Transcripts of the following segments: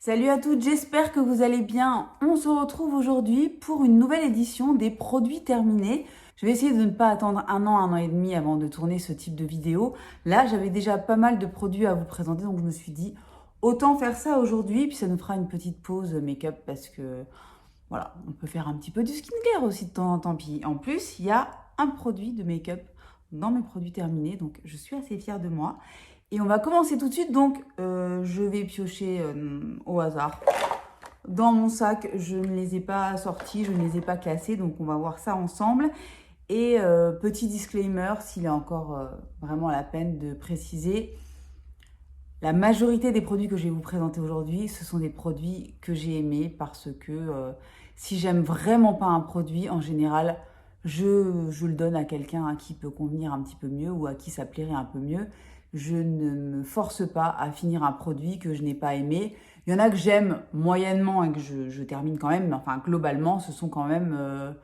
Salut à toutes, j'espère que vous allez bien. On se retrouve aujourd'hui pour une nouvelle édition des produits terminés. Je vais essayer de ne pas attendre un an et demi avant de tourner ce type de vidéo. Là, j'avais déjà pas mal de produits à vous présenter, donc je me suis dit autant faire ça aujourd'hui, puis ça nous fera une petite pause make-up parce que voilà, on peut faire un petit peu du skincare aussi de temps en temps. Puis en plus, il y a un produit de make-up dans mes produits terminés, donc je suis assez fière de moi. Et on va commencer tout de suite, donc je vais piocher au hasard. Dans mon sac, je ne les ai pas sortis, je ne les ai pas classés, donc on va voir ça ensemble. Et petit disclaimer, s'il est encore vraiment la peine de préciser, la majorité des produits que je vais vous présenter aujourd'hui, ce sont des produits que j'ai aimés parce que si j'aime vraiment pas un produit, en général, je le donne à quelqu'un à qui peut convenir un petit peu mieux ou à qui ça plairait un peu mieux. Je ne me force pas à finir un produit que je n'ai pas aimé. Il y en a que j'aime moyennement et que je termine quand même, mais enfin globalement, ce sont quand même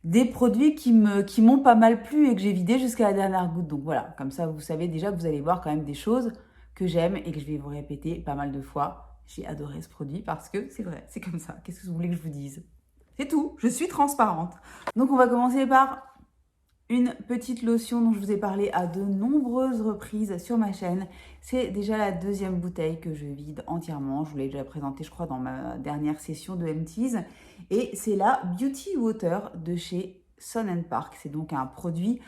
des produits qui m'ont pas mal plu et que j'ai vidé jusqu'à la dernière goutte. Donc voilà, comme ça vous savez déjà que vous allez voir quand même des choses que j'aime et que je vais vous répéter pas mal de fois. J'ai adoré ce produit parce que c'est vrai, c'est comme ça. Qu'est-ce que vous voulez que je vous dise? C'est tout, je suis transparente. Donc on va commencer par une petite lotion dont je vous ai parlé à de nombreuses reprises sur ma chaîne. C'est déjà la deuxième bouteille que je vide entièrement. Je vous l'ai déjà présentée, je crois, dans ma dernière session de MTease. Et c'est la Beauty Water de chez Sun Park. C'est donc un produit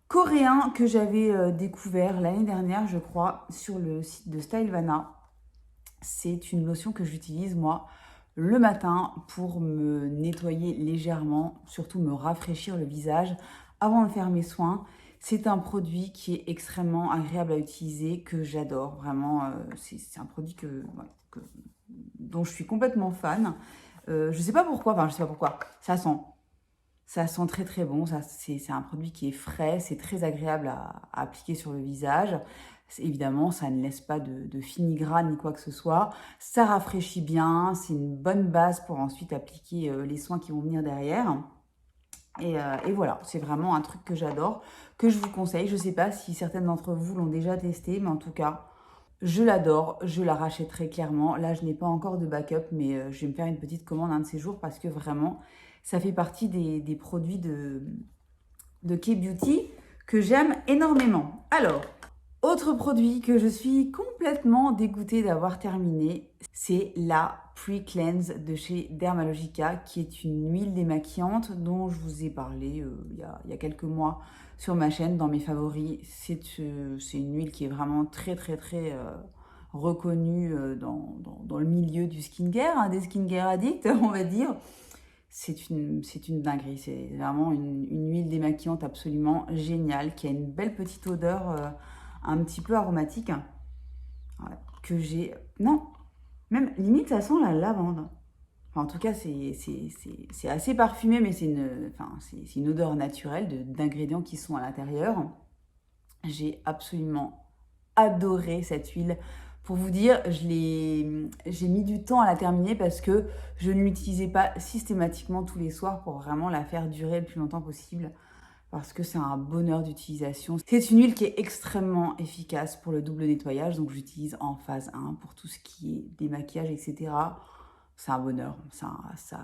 coréen que j'avais découvert l'année dernière, je crois, sur le site de Stylevana. C'est une lotion que j'utilise, moi, le matin pour me nettoyer légèrement, surtout me rafraîchir le visage avant de faire mes soins. C'est un produit qui est extrêmement agréable à utiliser, que j'adore. Vraiment, c'est un produit dont je suis complètement fan. Je sais pas pourquoi, enfin je sais pas pourquoi, ça sent très très bon, c'est un produit qui est frais, c'est très agréable à appliquer sur le visage. Évidemment, ça ne laisse pas de fini-gras ni quoi que ce soit. Ça rafraîchit bien, c'est une bonne base pour ensuite appliquer les soins qui vont venir derrière. Et voilà, c'est vraiment un truc que j'adore, que je vous conseille. Je ne sais pas si certaines d'entre vous l'ont déjà testé, mais en tout cas, je l'adore, je la rachèterai clairement. Là, je n'ai pas encore de backup, mais je vais me faire une petite commande un de ces jours parce que vraiment, ça fait partie des produits de K-Beauty que j'aime énormément. Alors, autre produit que je suis complètement dégoûtée d'avoir terminé, c'est la Pre-Cleanse de chez Dermalogica, qui est une huile démaquillante dont je vous ai parlé il y a quelques mois sur ma chaîne, dans mes favoris. C'est une huile qui est vraiment très très très reconnue dans le milieu du skincare, hein, des skincare addicts, on va dire. C'est une dinguerie, c'est vraiment une huile démaquillante absolument géniale, qui a une belle petite odeur un petit peu aromatique, ouais, que j'ai... Non, même limite ça sent la lavande. Enfin, en tout cas, c'est assez parfumé, mais c'est une odeur naturelle d'ingrédients qui sont à l'intérieur. J'ai absolument adoré cette huile. Pour vous dire, j'ai mis du temps à la terminer parce que je ne l'utilisais pas systématiquement tous les soirs pour vraiment la faire durer le plus longtemps possible. Parce que c'est un bonheur d'utilisation. C'est une huile qui est extrêmement efficace pour le double nettoyage, donc j'utilise en phase 1 pour tout ce qui est démaquillage, etc. C'est un bonheur,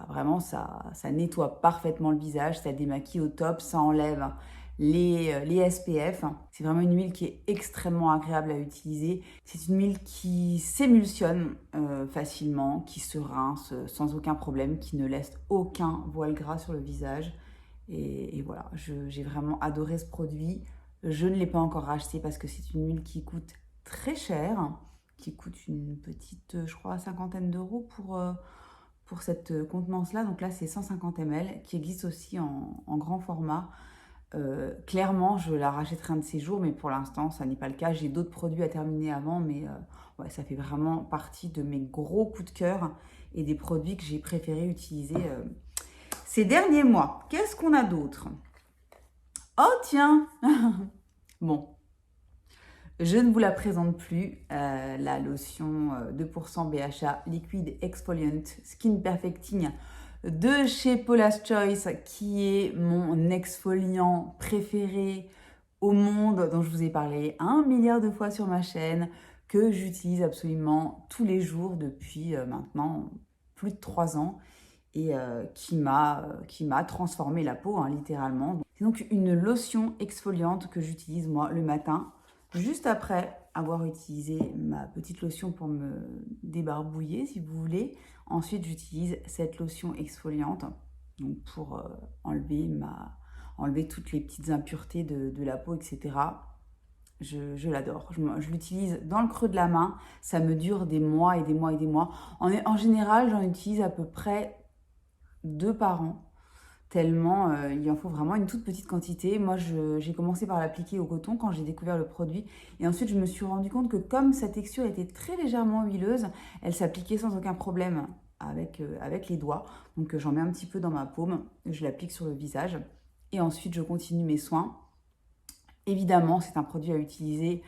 vraiment, ça nettoie parfaitement le visage, ça démaquille au top, ça enlève les SPF. C'est vraiment une huile qui est extrêmement agréable à utiliser. C'est une huile qui s'émulsionne facilement, qui se rince sans aucun problème, qui ne laisse aucun voile gras sur le visage. Et voilà, j'ai vraiment adoré ce produit. Je ne l'ai pas encore racheté parce que c'est une huile qui coûte très cher, qui coûte une petite, je crois, cinquantaine d'euros pour cette contenance-là. Donc là, c'est 150 ml, qui existe aussi en grand format. Clairement, je la rachèterai un de ces jours, mais pour l'instant, ça n'est pas le cas. J'ai d'autres produits à terminer avant, mais ouais, ça fait vraiment partie de mes gros coups de cœur et des produits que j'ai préféré utiliser ces derniers mois. Qu'est-ce qu'on a d'autre? Oh tiens Bon, je ne vous la présente plus, la lotion 2% BHA Liquid Exfoliant Skin Perfecting de chez Paula's Choice, qui est mon exfoliant préféré au monde, dont je vous ai parlé 1 milliard de fois sur ma chaîne, que j'utilise absolument tous les jours depuis maintenant plus de 3 ans et qui m'a transformé la peau, hein, littéralement. C'est donc une lotion exfoliante que j'utilise moi le matin, juste après avoir utilisé ma petite lotion pour me débarbouiller, si vous voulez. Ensuite, j'utilise cette lotion exfoliante donc pour enlever toutes les petites impuretés de la peau, etc. Je l'adore. Je l'utilise dans le creux de la main. Ça me dure des mois et des mois et des mois. En général, j'en utilise à peu près 2 par an. Tellement il en faut vraiment une toute petite quantité. Moi, j'ai commencé par l'appliquer au coton quand j'ai découvert le produit. Et ensuite, je me suis rendu compte que comme sa texture était très légèrement huileuse, elle s'appliquait sans aucun problème avec les doigts. Donc, j'en mets un petit peu dans ma paume. Je l'applique sur le visage. Et ensuite, je continue mes soins. Évidemment, c'est un produit à utiliser.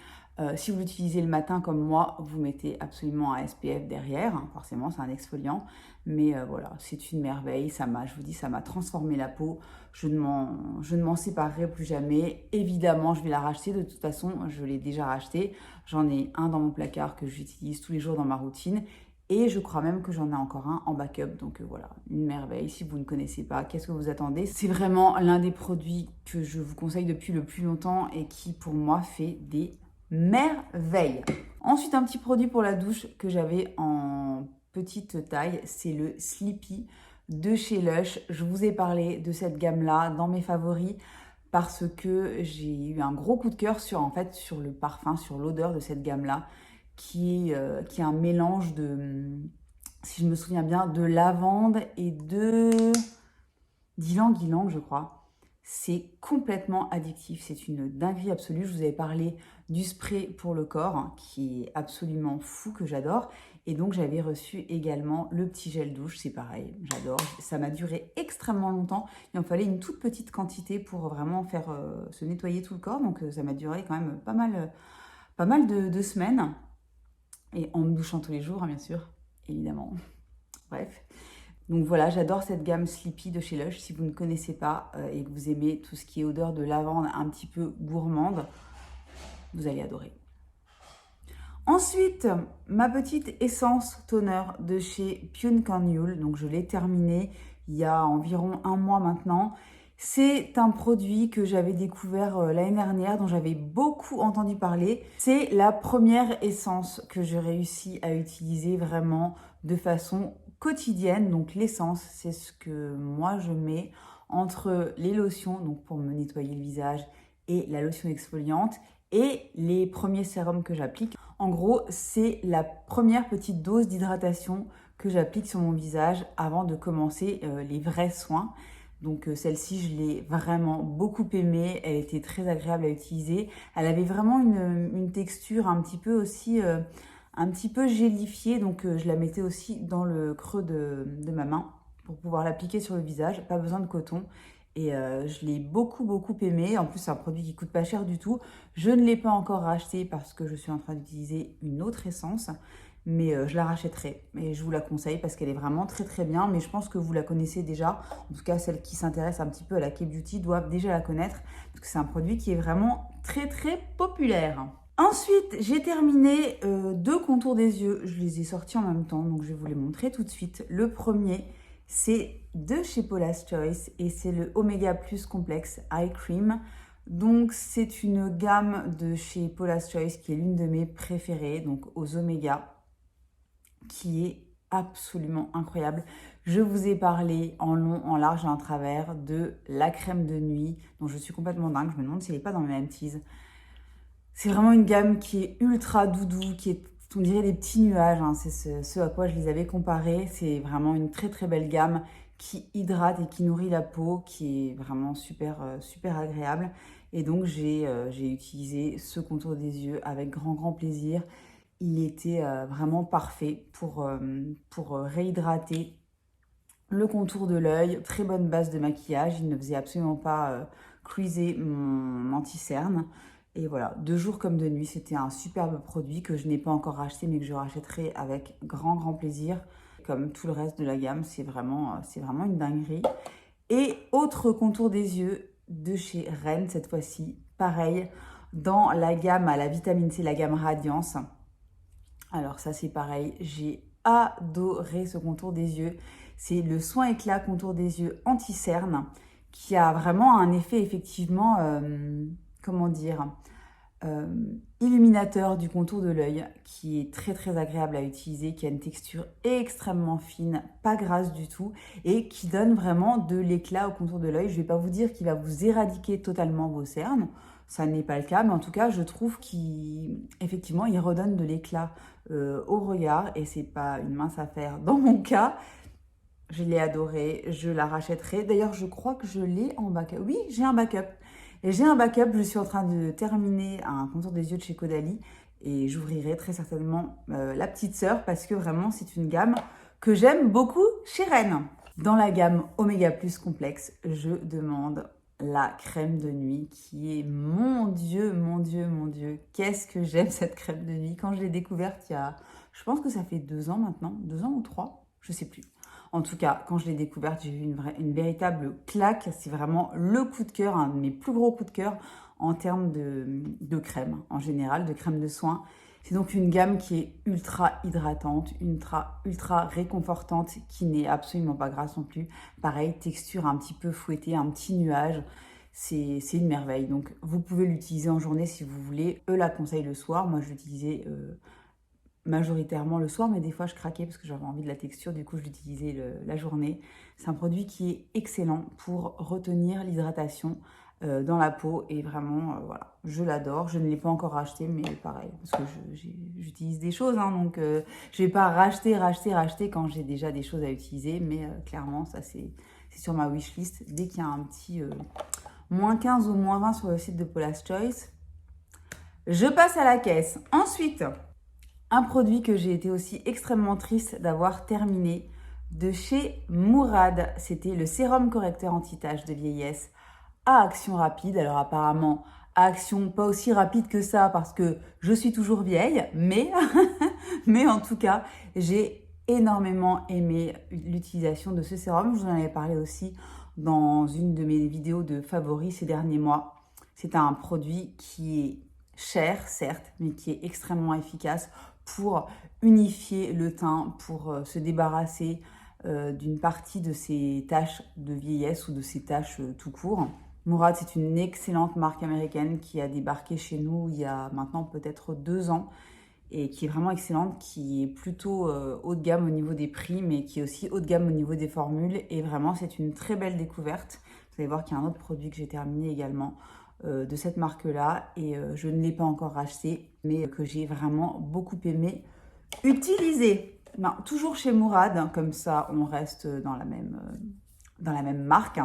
Si vous l'utilisez le matin comme moi, vous mettez absolument un SPF derrière. Hein, forcément, c'est un exfoliant. Mais voilà, c'est une merveille. Je vous dis, ça m'a transformé la peau. Je ne m'en séparerai plus jamais. Évidemment, je vais la racheter. De toute façon, je l'ai déjà racheté. J'en ai un dans mon placard que j'utilise tous les jours dans ma routine. Et je crois même que j'en ai encore un en backup. Donc voilà, une merveille. Si vous ne connaissez pas, qu'est-ce que vous attendez? C'est vraiment l'un des produits que je vous conseille depuis le plus longtemps et qui, pour moi, fait des merveilles. Ensuite, un petit produit pour la douche que j'avais en petite taille, c'est le Sleepy de chez Lush. Je vous ai parlé de cette gamme-là dans mes favoris parce que j'ai eu un gros coup de cœur sur le parfum, sur l'odeur de cette gamme-là, qui est un mélange de, si je me souviens bien, de lavande et d'ylang-ylang, je crois. C'est complètement addictif, c'est une dinguerie absolue. Je vous avais parlé du spray pour le corps, hein, qui est absolument fou, que j'adore. Et donc, j'avais reçu également le petit gel douche, c'est pareil, j'adore. Ça m'a duré extrêmement longtemps. Il en fallait une toute petite quantité pour vraiment faire se nettoyer tout le corps. Donc, ça m'a duré quand même pas mal de semaines. Et en me douchant tous les jours, hein, bien sûr, évidemment. Bref. Donc voilà, j'adore cette gamme Sleepy de chez Lush. Si vous ne connaissez pas et que vous aimez tout ce qui est odeur de lavande un petit peu gourmande, vous allez adorer. Ensuite, ma petite essence toner de chez Pyun Kanyul. Donc je l'ai terminée il y a environ 1 mois maintenant. C'est un produit que j'avais découvert l'année dernière, dont j'avais beaucoup entendu parler. C'est la première essence que j'ai réussi à utiliser vraiment de façon quotidienne. Donc l'essence, c'est ce que moi je mets entre les lotions, donc pour me nettoyer le visage, et la lotion exfoliante, et les premiers sérums que j'applique. En gros, c'est la première petite dose d'hydratation que j'applique sur mon visage avant de commencer les vrais soins. Donc celle-ci, je l'ai vraiment beaucoup aimée. Elle était très agréable à utiliser. Elle avait vraiment une texture un petit peu aussi, un petit peu gélifiée. Donc je la mettais aussi dans le creux de ma main pour pouvoir l'appliquer sur le visage. Pas besoin de coton. Et je l'ai beaucoup aimée. En plus, c'est un produit qui coûte pas cher du tout. Je ne l'ai pas encore racheté parce que je suis en train d'utiliser une autre essence. Mais je la rachèterai et je vous la conseille parce qu'elle est vraiment très bien. Mais je pense que vous la connaissez déjà. En tout cas, celles qui s'intéressent un petit peu à la K-Beauty doivent déjà la connaître parce que c'est un produit qui est vraiment très populaire. Ensuite, j'ai terminé 2 contours des yeux. Je les ai sortis en même temps, donc je vais vous les montrer tout de suite. Le premier, c'est de chez Paula's Choice et c'est le Omega Plus Complex Eye Cream. Donc c'est une gamme de chez Paula's Choice qui est l'une de mes préférées, donc aux oméga, qui est absolument incroyable. Je vous ai parlé en long, en large et en travers de la crème de nuit, dont je suis complètement dingue. Je me demande s'il n'est pas dans mes mêmes teas. C'est vraiment une gamme qui est ultra doudou, qui est, on dirait, des petits nuages. Hein. C'est ce à quoi je les avais comparés. C'est vraiment une très belle gamme qui hydrate et qui nourrit la peau, qui est vraiment super agréable. Et donc, j'ai utilisé ce contour des yeux avec grand plaisir. Il était vraiment parfait pour réhydrater le contour de l'œil. Très bonne base de maquillage. Il ne faisait absolument pas creaser mon anti-cerne. Et voilà, de jour comme de nuit, c'était un superbe produit que je n'ai pas encore racheté, mais que je rachèterai avec grand plaisir. Comme tout le reste de la gamme, c'est vraiment une dinguerie. Et autre contour des yeux de chez Ren, cette fois-ci, pareil, dans la gamme à la vitamine C, la gamme Radiance. Alors ça c'est pareil, j'ai adoré ce contour des yeux. C'est le soin éclat contour des yeux anti-cerne qui a vraiment un effet effectivement, comment dire, euh, illuminateur du contour de l'œil qui est très très agréable à utiliser, qui a une texture extrêmement fine, pas grasse du tout et qui donne vraiment de l'éclat au contour de l'œil. Je ne vais pas vous dire qu'il va vous éradiquer totalement vos cernes, ça n'est pas le cas, mais en tout cas je trouve qu'effectivement il redonne de l'éclat au regard et c'est pas une mince affaire dans mon cas. Je l'ai adoré, je la rachèterai. D'ailleurs, je crois que je l'ai en backup. Oui, j'ai un backup. Et j'ai un backup, je suis en train de terminer un contour des yeux de chez Caudalie et j'ouvrirai très certainement la petite sœur parce que vraiment c'est une gamme que j'aime beaucoup chez Rennes. Dans la gamme Omega Plus complexe, je demande la crème de nuit qui est, mon Dieu, mon Dieu, mon Dieu, qu'est-ce que j'aime cette crème de nuit. Quand je l'ai découverte il y a, je pense que ça fait 2 ans maintenant, 2 ans ou 3, je sais plus. En tout cas, quand je l'ai découverte, j'ai eu une véritable claque. C'est vraiment le coup de cœur, un de mes plus gros coups de cœur en termes de crème, en général, de crème de soin. C'est donc une gamme qui est ultra hydratante, ultra réconfortante, qui n'est absolument pas grasse non plus. Pareil, texture un petit peu fouettée, un petit nuage. C'est une merveille. Donc, vous pouvez l'utiliser en journée si vous voulez. Eux la conseillent le soir. Moi, je l'utilisais majoritairement le soir, mais des fois je craquais parce que j'avais envie de la texture, du coup je l'utilisais la journée. C'est un produit qui est excellent pour retenir l'hydratation dans la peau et vraiment, voilà, je l'adore. Je ne l'ai pas encore racheté, mais pareil, parce que j'utilise des choses, hein, donc je ne vais pas racheter quand j'ai déjà des choses à utiliser, mais clairement, ça c'est sur ma wishlist. Dès qu'il y a un petit -15 ou -20 sur le site de Paula's Choice, je passe à la caisse. Ensuite, un produit que j'ai été aussi extrêmement triste d'avoir terminé de chez Murad, c'était le sérum correcteur anti-taches de vieillesse à action rapide. Alors apparemment, à action pas aussi rapide que ça parce que je suis toujours vieille, mais, mais en tout cas, j'ai énormément aimé l'utilisation de ce sérum. Je vous en avais parlé aussi dans une de mes vidéos de favoris ces derniers mois. C'est un produit qui est cher, certes, mais qui est extrêmement efficace pour unifier le teint, pour se débarrasser d'une partie de ces taches de vieillesse ou de ces taches tout court. Murad, c'est une excellente marque américaine qui a débarqué chez nous il y a maintenant peut-être 2 ans et qui est vraiment excellente, qui est plutôt haut de gamme au niveau des prix, mais qui est aussi haut de gamme au niveau des formules. Et vraiment, c'est une très belle découverte. Vous allez voir qu'il y a un autre produit que j'ai terminé également de cette marque-là et je ne l'ai pas encore racheté, mais que j'ai vraiment beaucoup aimé utiliser. Non, toujours chez Murad, hein, comme ça on reste dans la même marque.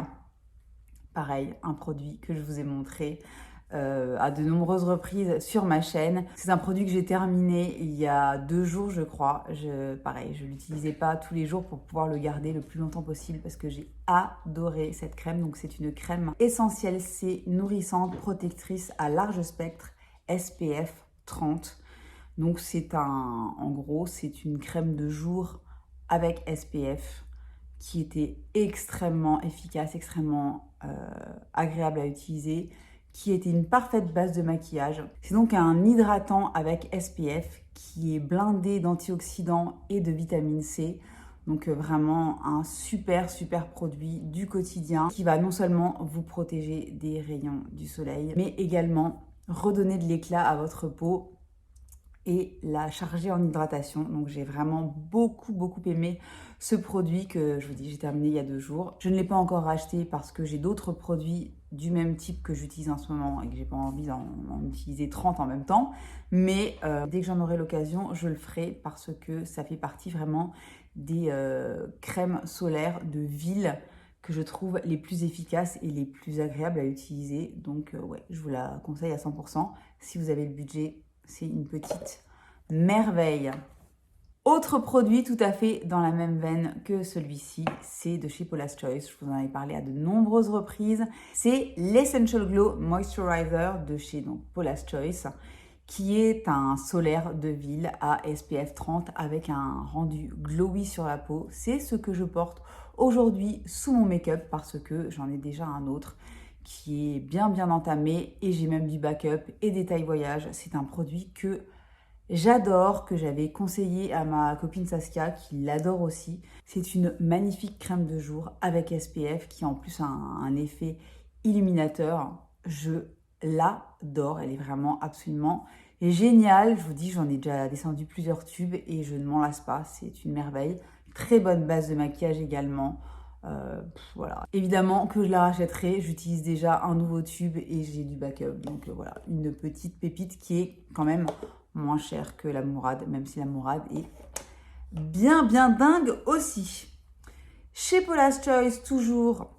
Pareil, un produit que je vous ai montré à de nombreuses reprises sur ma chaîne. C'est un produit que j'ai terminé il y a 2 jours, je crois. Pareil, je ne l'utilisais pas tous les jours pour pouvoir le garder le plus longtemps possible parce que j'ai adoré cette crème. Donc, c'est une crème essentielle C, nourrissante, protectrice à large spectre, SPF 30. Donc, en gros, c'est une crème de jour avec SPF qui était extrêmement efficace, extrêmement agréable à utiliser, qui était une parfaite base de maquillage. C'est donc un hydratant avec SPF qui est blindé d'antioxydants et de vitamine C. Donc vraiment un super produit du quotidien qui va non seulement vous protéger des rayons du soleil, mais également redonner de l'éclat à votre peau et la charger en hydratation. Donc j'ai vraiment beaucoup aimé ce produit que je vous dis j'ai terminé il y a 2 jours. Je ne l'ai pas encore racheté parce que j'ai d'autres produits du même type que j'utilise en ce moment et que j'ai pas envie d'en utiliser 30 en même temps. Mais dès que j'en aurai l'occasion, je le ferai parce que ça fait partie vraiment des crèmes solaires de ville que je trouve les plus efficaces et les plus agréables à utiliser. Donc ouais, je vous la conseille à 100%. Si vous avez le budget, c'est une petite merveille. Autre produit tout à fait dans la même veine que celui-ci, c'est de chez Paula's Choice. Je vous en avais parlé à de nombreuses reprises. C'est l'Essential Glow Moisturizer de chez Paula's Choice, qui est un solaire de ville à SPF 30 avec un rendu glowy sur la peau. C'est ce que je porte aujourd'hui sous mon make-up parce que j'en ai déjà un autre qui est bien entamé et j'ai même du backup et des tailles voyage. C'est un produit que j'adore, que j'avais conseillé à ma copine Saskia, qui l'adore aussi. C'est une magnifique crème de jour avec SPF qui en plus a un effet illuminateur. Je l'adore, elle est vraiment absolument géniale. Je vous dis, j'en ai déjà descendu plusieurs tubes et je ne m'en lasse pas, c'est une merveille. Très bonne base de maquillage également. Voilà. Évidemment que je la rachèterai, j'utilise déjà un nouveau tube et j'ai du backup. Donc voilà, une petite pépite qui est quand même moins chère que la Mourad, même si la Mourad est bien dingue aussi. Chez Paula's Choice, toujours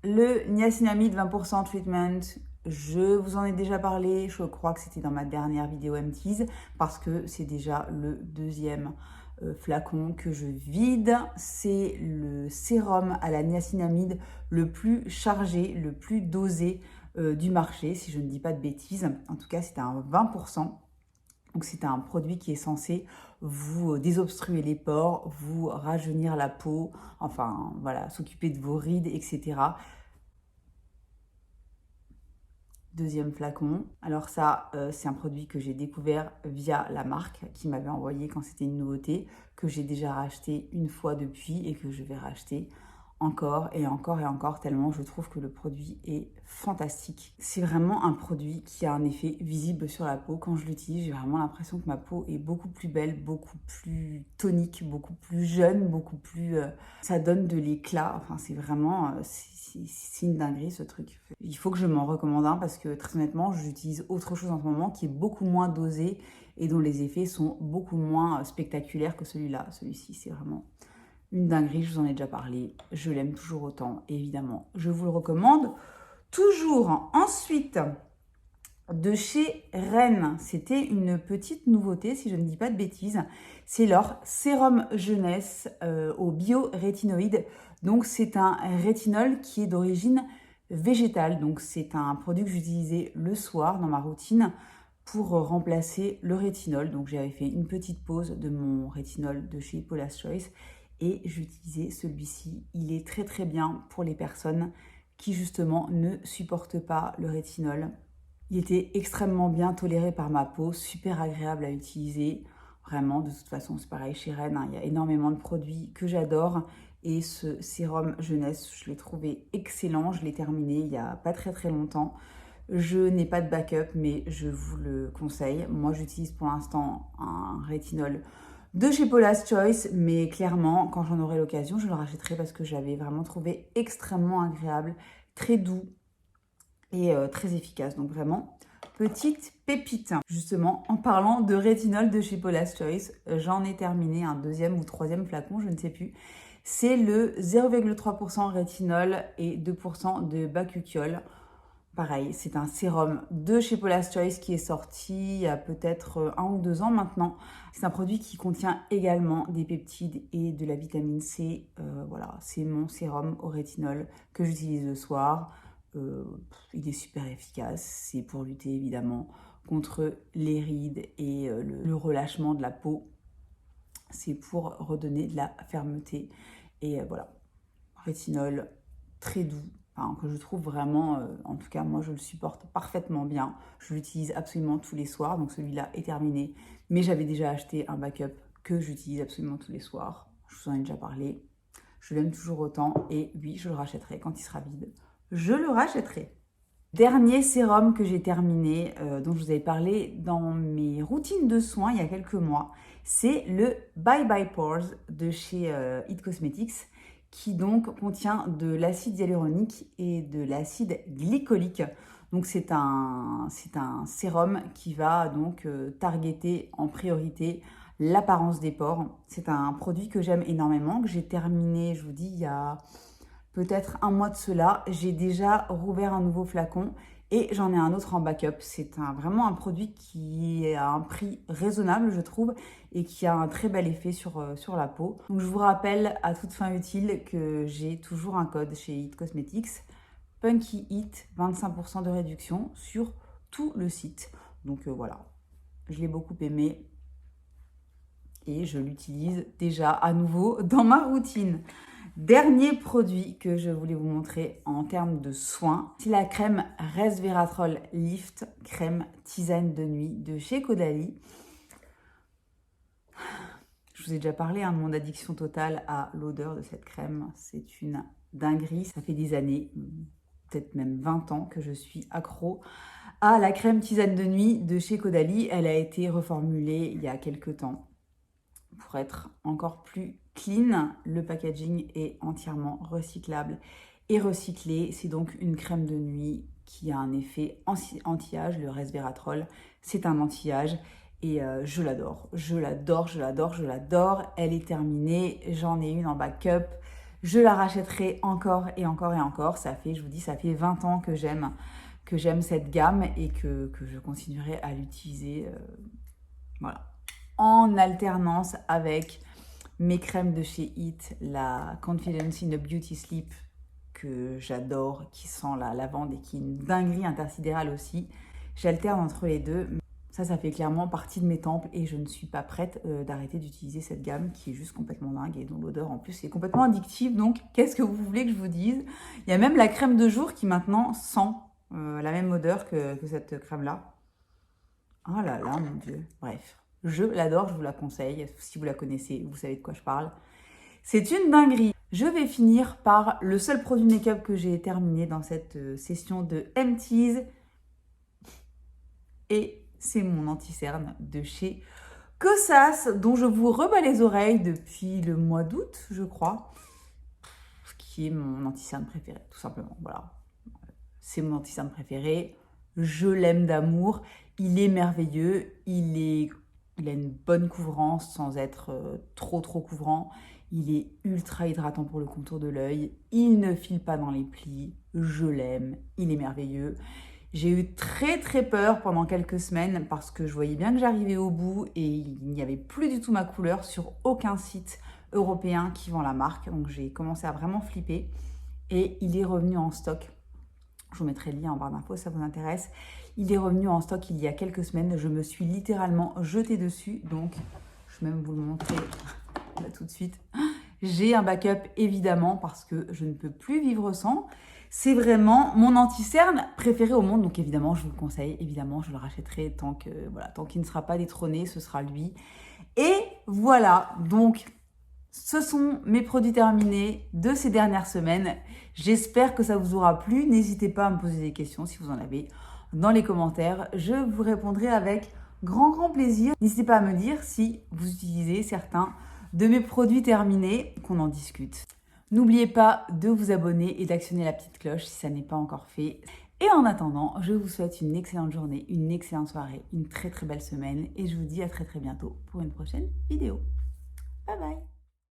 le niacinamide 20% treatment. Je vous en ai déjà parlé, je crois que c'était dans ma dernière vidéo MTease, parce que c'est déjà le deuxième flacon que je vide. C'est le sérum à la niacinamide le plus chargé, le plus dosé du marché, si je ne dis pas de bêtises. En tout cas, c'est un 20%. Donc c'est un produit qui est censé vous désobstruer les pores, vous rajeunir la peau, enfin voilà, s'occuper de vos rides, etc. Deuxième flacon. Alors ça, c'est un produit que j'ai découvert via la marque qui m'avait envoyé quand c'était une nouveauté, que j'ai déjà racheté une fois depuis et que je vais racheter encore et encore et encore, tellement je trouve que le produit est fantastique. C'est vraiment un produit qui a un effet visible sur la peau. Quand je l'utilise, j'ai vraiment l'impression que ma peau est beaucoup plus belle, beaucoup plus tonique, beaucoup plus jeune, beaucoup plus... ça donne de l'éclat. Enfin, c'est vraiment... c'est une dinguerie ce truc. Il faut que je m'en recommande un parce que très honnêtement, j'utilise autre chose en ce moment qui est beaucoup moins dosé et dont les effets sont beaucoup moins spectaculaires que celui-là. Celui-ci, c'est vraiment une dinguerie, je vous en ai déjà parlé. Je l'aime toujours autant, évidemment. Je vous le recommande toujours. Ensuite, de chez Rennes, c'était une petite nouveauté, si je ne dis pas de bêtises. C'est leur sérum jeunesse au biorétinoïde. Donc, c'est un rétinol qui est d'origine végétale. Donc, c'est un produit que j'utilisais le soir dans ma routine pour remplacer le rétinol. Donc, j'avais fait une petite pause de mon rétinol de chez Paula's Choice et j'utilisais celui-ci. Il est très bien pour les personnes qui justement ne supportent pas le rétinol. Il était extrêmement bien toléré par ma peau, super agréable à utiliser. Vraiment, de toute façon, c'est pareil chez Rennes, hein, il y a énormément de produits que j'adore. Et ce sérum jeunesse, je l'ai trouvé excellent. Je l'ai terminé il n'y a pas très longtemps. Je n'ai pas de backup, mais je vous le conseille. Moi, j'utilise pour l'instant un rétinol de chez Paula's Choice, mais clairement, quand j'en aurai l'occasion, je le rachèterai parce que j'avais vraiment trouvé extrêmement agréable, très doux et très efficace. Donc vraiment, petite pépite. Justement, en parlant de rétinol de chez Paula's Choice, j'en ai terminé un deuxième ou troisième flacon, je ne sais plus. C'est le 0,3% rétinol et 2% de bakuchiol. Pareil, c'est un sérum de chez Paula's Choice qui est sorti il y a peut-être 1 ou 2 ans maintenant. C'est un produit qui contient également des peptides et de la vitamine C. Voilà, c'est mon sérum au rétinol que j'utilise le soir. Il est super efficace. C'est pour lutter évidemment contre les rides et le relâchement de la peau. C'est pour redonner de la fermeté. Et voilà, rétinol très doux. Enfin, que je trouve vraiment, en tout cas moi je le supporte parfaitement bien. Je l'utilise absolument tous les soirs, donc celui-là est terminé. Mais j'avais déjà acheté un backup que j'utilise absolument tous les soirs. Je vous en ai déjà parlé. Je l'aime toujours autant et oui, je le rachèterai quand il sera vide. Je le rachèterai. Dernier sérum que j'ai terminé, dont je vous avais parlé dans mes routines de soins il y a quelques mois, c'est le Bye Bye Pores de chez It Cosmetics, qui donc contient de l'acide hyaluronique et de l'acide glycolique. Donc c'est un sérum qui va donc targeter en priorité l'apparence des pores. C'est un produit que j'aime énormément, que j'ai terminé, je vous dis, il y a peut-être 1 mois de cela. J'ai déjà rouvert un nouveau flacon et j'en ai un autre en backup. C'est vraiment un produit qui est à un prix raisonnable, je trouve, et qui a un très bel effet sur la peau. Donc je vous rappelle à toute fin utile que j'ai toujours un code chez It Cosmetics, Punky It, 25% de réduction sur tout le site. Donc voilà, je l'ai beaucoup aimé et je l'utilise déjà à nouveau dans ma routine. Dernier produit que je voulais vous montrer en termes de soins, c'est la crème Resveratrol Lift, crème tisane de nuit de chez Caudalie. Je vous ai déjà parlé de mon addiction totale à l'odeur de cette crème. C'est une dinguerie. Ça fait des années, peut-être même 20 ans que je suis accro à la crème tisane de nuit de chez Caudalie. Elle a été reformulée il y a quelques temps pour être encore plus clean. Le packaging est entièrement recyclable et recyclé. C'est donc une crème de nuit qui a un effet anti-âge. Le resveratrol, c'est un anti-âge. Et je l'adore, je l'adore, je l'adore, je l'adore. Elle est terminée, j'en ai une en backup. Je la rachèterai encore et encore et encore. Ça fait, je vous dis, ça fait 20 ans que j'aime cette gamme et que je continuerai à l'utiliser voilà, en alternance avec mes crèmes de chez It, la Confidence in a Beauty Sleep que j'adore, qui sent la lavande et qui est une dinguerie intersidérale aussi. J'alterne entre les deux. Ça fait clairement partie de mes tempes et je ne suis pas prête d'arrêter d'utiliser cette gamme qui est juste complètement dingue et dont l'odeur en plus est complètement addictive. Donc, qu'est-ce que vous voulez que je vous dise? Il y a même la crème de jour qui maintenant sent la même odeur que cette crème-là. Oh là là, mon Dieu. Bref, je l'adore, je vous la conseille. Si vous la connaissez, vous savez de quoi je parle. C'est une dinguerie. Je vais finir par le seul produit make-up que j'ai terminé dans cette session de Empties. Et c'est mon anti-cerne de chez Kosas, dont je vous rebats les oreilles depuis le mois d'août, je crois, qui est mon anti-cerne préféré, tout simplement. Voilà, c'est mon anti-cerne préféré. Je l'aime d'amour. Il est merveilleux. Il a une bonne couvrance sans être trop couvrant. Il est ultra hydratant pour le contour de l'œil. Il ne file pas dans les plis. Je l'aime. Il est merveilleux. J'ai eu très peur pendant quelques semaines parce que je voyais bien que j'arrivais au bout et il n'y avait plus du tout ma couleur sur aucun site européen qui vend la marque. Donc j'ai commencé à vraiment flipper et il est revenu en stock. Je vous mettrai le lien en barre d'infos si ça vous intéresse. Il est revenu en stock il y a quelques semaines. Je me suis littéralement jetée dessus. Donc je vais même vous le montrer là tout de suite. J'ai un backup évidemment parce que je ne peux plus vivre sans. C'est vraiment mon anti-cerne préféré au monde. Donc évidemment, je vous le conseille. Évidemment, je le rachèterai tant qu'il ne sera pas détrôné, ce sera lui. Et voilà, donc ce sont mes produits terminés de ces dernières semaines. J'espère que ça vous aura plu. N'hésitez pas à me poser des questions si vous en avez dans les commentaires. Je vous répondrai avec grand plaisir. N'hésitez pas à me dire si vous utilisez certains de mes produits terminés, qu'on en discute. N'oubliez pas de vous abonner et d'actionner la petite cloche si ça n'est pas encore fait. Et en attendant, je vous souhaite une excellente journée, une excellente soirée, une très belle semaine et je vous dis à très bientôt pour une prochaine vidéo. Bye bye!